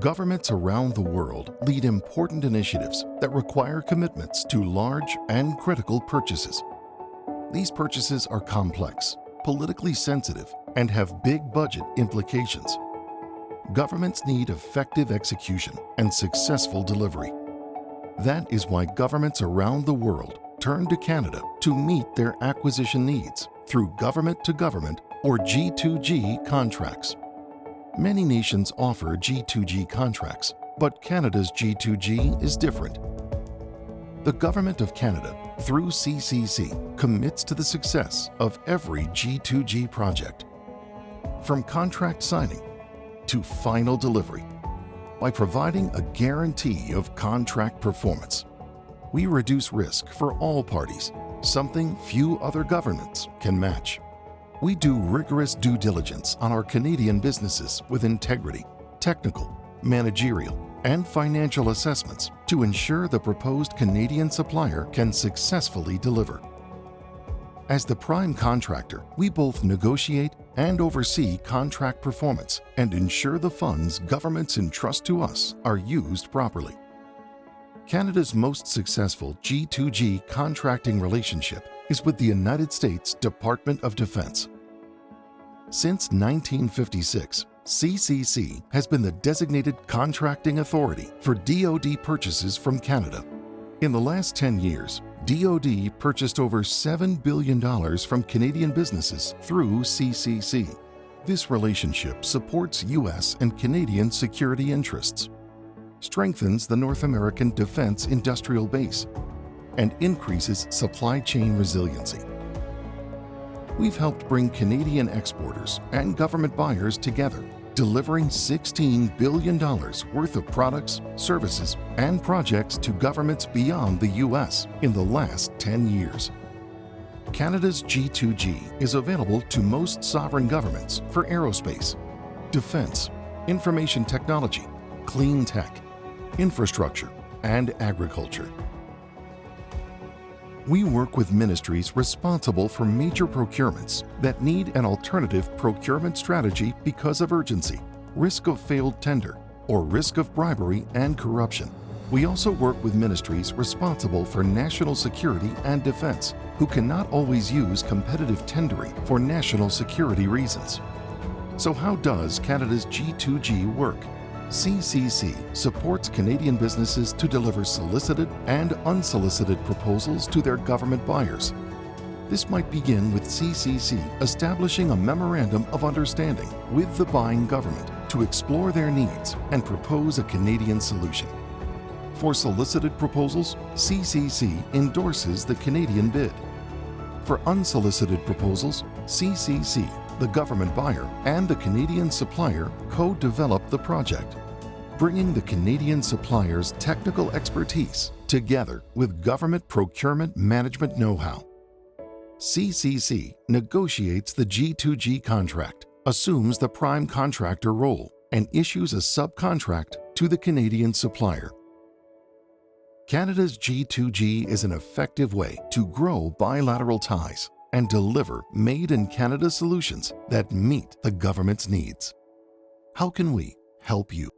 Governments around the world lead important initiatives that require commitments to large and critical purchases. These purchases are complex, politically sensitive, and have big budget implications. Governments need effective execution and successful delivery. That is why governments around the world turn to Canada to meet their acquisition needs through government-to-government or G2G contracts. Many nations offer G2G contracts, but Canada's G2G is different. The Government of Canada, through CCC, commits to the success of every G2G project. From contract signing to final delivery, by providing a guarantee of contract performance, we reduce risk for all parties, something few other governments can match. We do rigorous due diligence on our Canadian businesses with integrity, technical, managerial, and financial assessments to ensure the proposed Canadian supplier can successfully deliver. As the prime contractor, we both negotiate and oversee contract performance and ensure the funds governments entrust to us are used properly. Canada's most successful G2G contracting relationship is with the United States Department of Defense. Since 1956, CCC has been the designated contracting authority for DoD purchases from Canada. In the last 10 years, DoD purchased over $7 billion from Canadian businesses through CCC. This relationship supports U.S. and Canadian security interests, strengthens the North American defense industrial base, and increases supply chain resiliency. We've helped bring Canadian exporters and government buyers together, delivering $16 billion worth of products, services, and projects to governments beyond the U.S. in the last 10 years. Canada's G2G is available to most sovereign governments for aerospace, defense, information technology, clean tech, infrastructure, and agriculture. We work with ministries responsible for major procurements that need an alternative procurement strategy because of urgency, risk of failed tender, or risk of bribery and corruption. We also work with ministries responsible for national security and defense, who cannot always use competitive tendering for national security reasons. So how does Canada's G2G work? CCC supports Canadian businesses to deliver solicited and unsolicited proposals to their government buyers. This might begin with CCC establishing a memorandum of understanding with the buying government to explore their needs and propose a Canadian solution. For solicited proposals, CCC endorses the Canadian bid. For unsolicited proposals, CCC, the government buyer, and the Canadian supplier co-develop the project, bringing the Canadian supplier's technical expertise together with government procurement management know-how. CCC negotiates the G2G contract, assumes the prime contractor role, and issues a subcontract to the Canadian supplier. Canada's G2G is an effective way to grow bilateral ties and deliver made-in-Canada solutions that meet the government's needs. How can we help you?